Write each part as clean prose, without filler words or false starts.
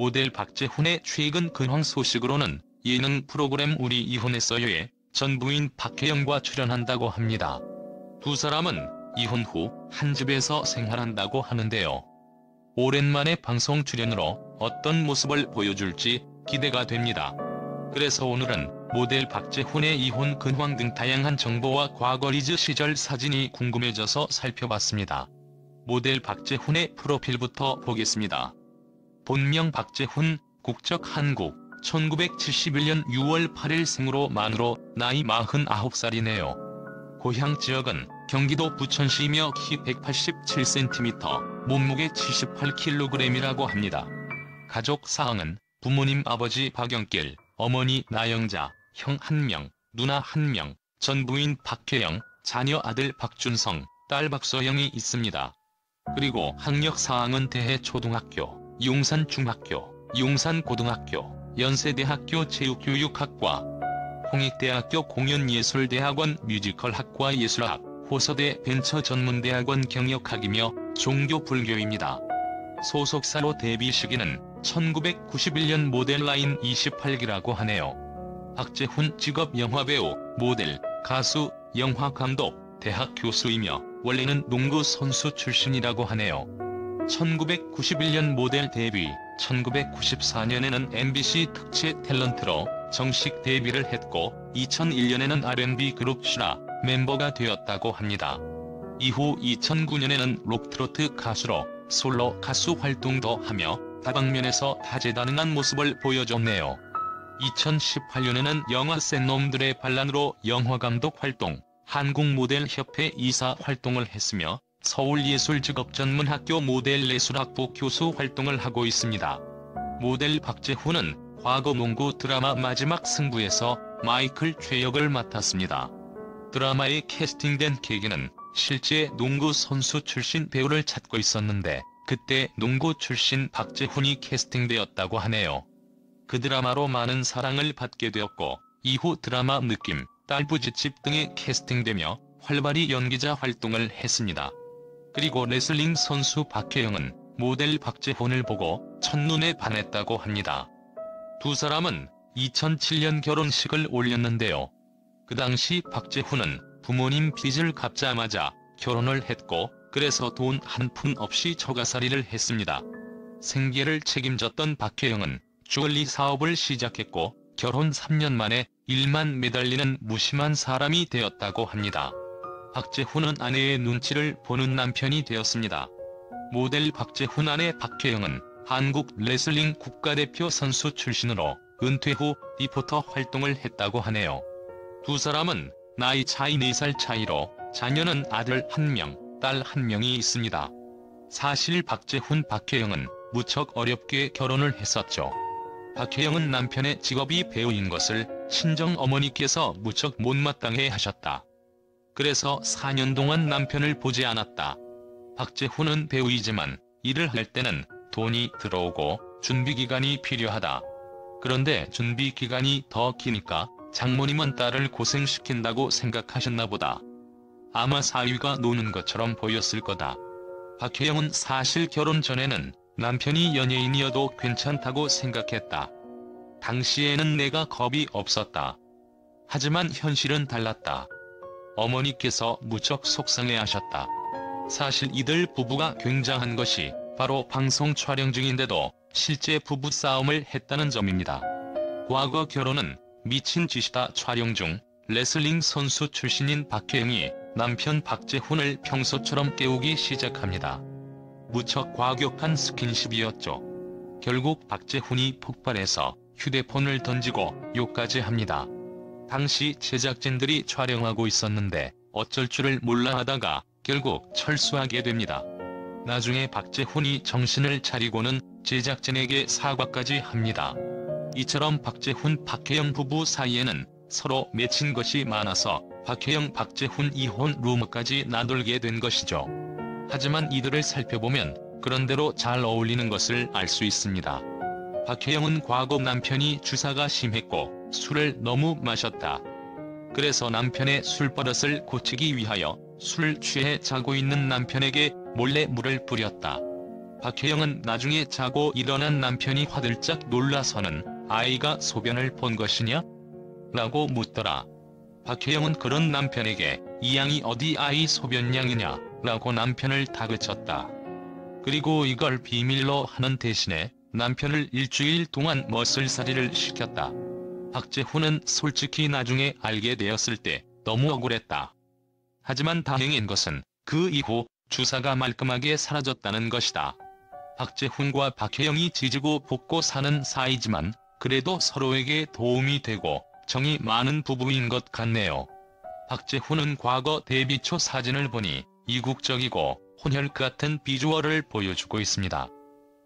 모델 박재훈의 최근 근황 소식으로는 예능 프로그램 우리 이혼했어요에 전 부인 박혜영과 출연한다고 합니다. 두 사람은 이혼 후 한 집에서 생활한다고 하는데요. 오랜만에 방송 출연으로 어떤 모습을 보여줄지 기대가 됩니다. 그래서 오늘은 모델 박재훈의 이혼 근황 등 다양한 정보와 과거 리즈 시절 사진이 궁금해져서 살펴봤습니다. 모델 박재훈의 프로필부터 보겠습니다. 본명 박재훈, 국적 한국, 1971년 6월 8일 생으로 만으로 나이 49살이네요. 고향 지역은 경기도 부천시이며 키 187cm, 몸무게 78kg이라고 합니다. 가족 사항은 부모님 아버지 박영길, 어머니 나영자, 형 1명, 누나 1명, 전 부인 박혜영, 자녀 아들 박준성, 딸 박서영이 있습니다. 그리고 학력 사항은 대해초등학교, 용산중학교, 용산고등학교, 연세대학교 체육교육학과, 홍익대학교 공연예술대학원 뮤지컬학과 예술학, 호서대 벤처전문대학원 경영학이며 종교 불교입니다. 소속사로 데뷔 시기는 1991년 모델라인 28기라고 하네요. 박재훈 직업 영화배우, 모델, 가수, 영화감독, 대학 교수이며 원래는 농구 선수 출신이라고 하네요. 1991년 모델 데뷔, 1994년에는 MBC 특채 탤런트로 정식 데뷔를 했고 2001년에는 R&B 그룹 슈라 멤버가 되었다고 합니다. 이후 2009년에는 록트로트 가수로 솔로 가수 활동도 하며 다방면에서 다재다능한 모습을 보여줬네요. 2018년에는 영화 센 놈들의 반란으로 영화감독 활동, 한국모델협회 이사 활동을 했으며 서울예술직업전문학교 모델예술학부 교수 활동을 하고 있습니다. 모델 박재훈은 과거 농구 드라마 마지막 승부에서 마이클 최 역을 맡았습니다. 드라마에 캐스팅된 계기는 실제 농구 선수 출신 배우를 찾고 있었는데 그때 농구 출신 박재훈이 캐스팅되었다고 하네요. 그 드라마로 많은 사랑을 받게 되었고 이후 드라마 느낌, 딸부잣집 등에 캐스팅되며 활발히 연기자 활동을 했습니다. 그리고 레슬링 선수 박혜영은 모델 박재훈을 보고 첫눈에 반했다고 합니다. 두 사람은 2007년 결혼식을 올렸는데요. 그 당시 박재훈은 부모님 빚을 갚자마자 결혼을 했고 그래서 돈 한 푼 없이 처가살이를 했습니다. 생계를 책임졌던 박혜영은 주얼리 사업을 시작했고 결혼 3년 만에 일만 매달리는 무심한 사람이 되었다고 합니다. 박재훈은 아내의 눈치를 보는 남편이 되었습니다. 모델 박재훈 아내 박혜영은 한국 레슬링 국가대표 선수 출신으로 은퇴 후 리포터 활동을 했다고 하네요. 두 사람은 나이 차이 4살 차이로 자녀는 아들 1명, 딸 1명이 있습니다. 사실 박재훈 박혜영은 무척 어렵게 결혼을 했었죠. 박혜영은 남편의 직업이 배우인 것을 친정어머니께서 무척 못마땅해 하셨다. 그래서 4년 동안 남편을 보지 않았다. 박재훈은 배우이지만 일을 할 때는 돈이 들어오고 준비기간이 필요하다. 그런데 준비기간이 더 기니까 장모님은 딸을 고생시킨다고 생각하셨나 보다. 아마 사위가 노는 것처럼 보였을 거다. 박혜영은 사실 결혼 전에는 남편이 연예인이어도 괜찮다고 생각했다. 당시에는 내가 겁이 없었다. 하지만 현실은 달랐다. 어머니께서 무척 속상해하셨다. 사실 이들 부부가 굉장한 것이 바로 방송 촬영 중인데도 실제 부부싸움을 했다는 점입니다. 과거 결혼은 미친 짓이다 촬영 중 레슬링 선수 출신인 박혜영이 남편 박재훈을 평소처럼 깨우기 시작합니다. 무척 과격한 스킨십이었죠. 결국 박재훈이 폭발해서 휴대폰을 던지고 욕까지 합니다. 당시 제작진들이 촬영하고 있었는데 어쩔 줄을 몰라 하다가 결국 철수하게 됩니다. 나중에 박재훈이 정신을 차리고는 제작진에게 사과까지 합니다. 이처럼 박재훈 박혜영 부부 사이에는 서로 맺힌 것이 많아서 박혜영 박재훈 이혼 루머까지 나돌게 된 것이죠. 하지만 이들을 살펴보면 그런대로 잘 어울리는 것을 알 수 있습니다. 박혜영은 과거 남편이 주사가 심했고 술을 너무 마셨다. 그래서 남편의 술버릇을 고치기 위하여 술 취해 자고 있는 남편에게 몰래 물을 뿌렸다. 박혜영은 나중에 자고 일어난 남편이 화들짝 놀라서는 아이가 소변을 본 것이냐? 라고 묻더라. 박혜영은 그런 남편에게 이 양이 어디 아이 소변양이냐? 라고 남편을 다그쳤다. 그리고 이걸 비밀로 하는 대신에 남편을 일주일 동안 머슬살이를 시켰다. 박재훈은 솔직히 나중에 알게 되었을 때 너무 억울했다. 하지만 다행인 것은 그 이후 주사가 말끔하게 사라졌다는 것이다. 박재훈과 박혜영이 지지고 볶고 사는 사이지만 그래도 서로에게 도움이 되고 정이 많은 부부인 것 같네요. 박재훈은 과거 데뷔 초 사진을 보니 이국적이고 혼혈 같은 비주얼을 보여주고 있습니다.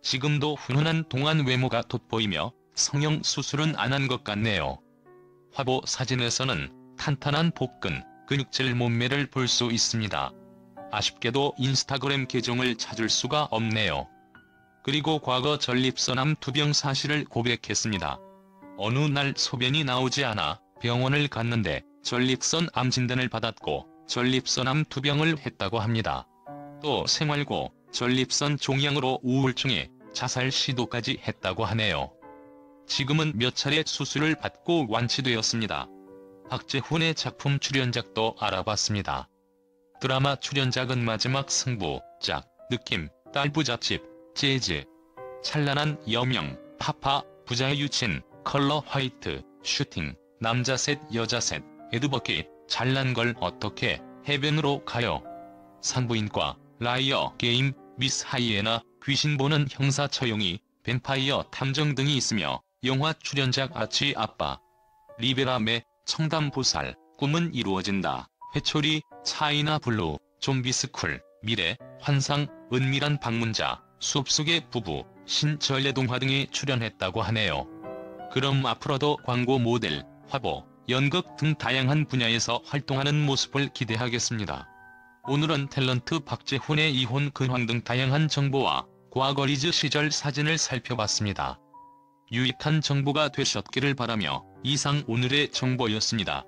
지금도 훈훈한 동안 외모가 돋보이며 성형 수술은 안 한 것 같네요. 화보 사진에서는 탄탄한 복근, 근육질 몸매를 볼 수 있습니다. 아쉽게도 인스타그램 계정을 찾을 수가 없네요. 그리고 과거 전립선암 투병 사실을 고백했습니다. 어느 날 소변이 나오지 않아 병원을 갔는데 전립선암 진단을 받았고 전립선암 투병을 했다고 합니다. 또 생활고, 전립선 종양으로 우울증에 자살 시도까지 했다고 하네요. 지금은 몇 차례 수술을 받고 완치되었습니다. 박재훈의 작품 출연작도 알아봤습니다. 드라마 출연작은 마지막 승부, 짝, 느낌, 딸부잣집, 재즈, 찬란한 여명, 파파, 부자의 유친, 컬러 화이트, 슈팅, 남자 셋 여자 셋, 에드버킷, 잘난 걸 어떻게, 해변으로 가요, 산부인과, 라이어 게임, 미스 하이에나, 귀신 보는 형사 처용이, 뱀파이어 탐정 등이 있으며 영화 출연작 아치 아빠, 리베라메, 청담보살, 꿈은 이루어진다, 회초리, 차이나 블루, 좀비스쿨, 미래, 환상, 은밀한 방문자, 숲속의 부부, 신전래동화 등에 출연했다고 하네요. 그럼 앞으로도 광고 모델, 화보, 연극 등 다양한 분야에서 활동하는 모습을 기대하겠습니다. 오늘은 탤런트 박재훈의 이혼 근황 등 다양한 정보와 과거 리즈 시절 사진을 살펴봤습니다. 유익한 정보가 되셨기를 바라며 이상 오늘의 정보였습니다.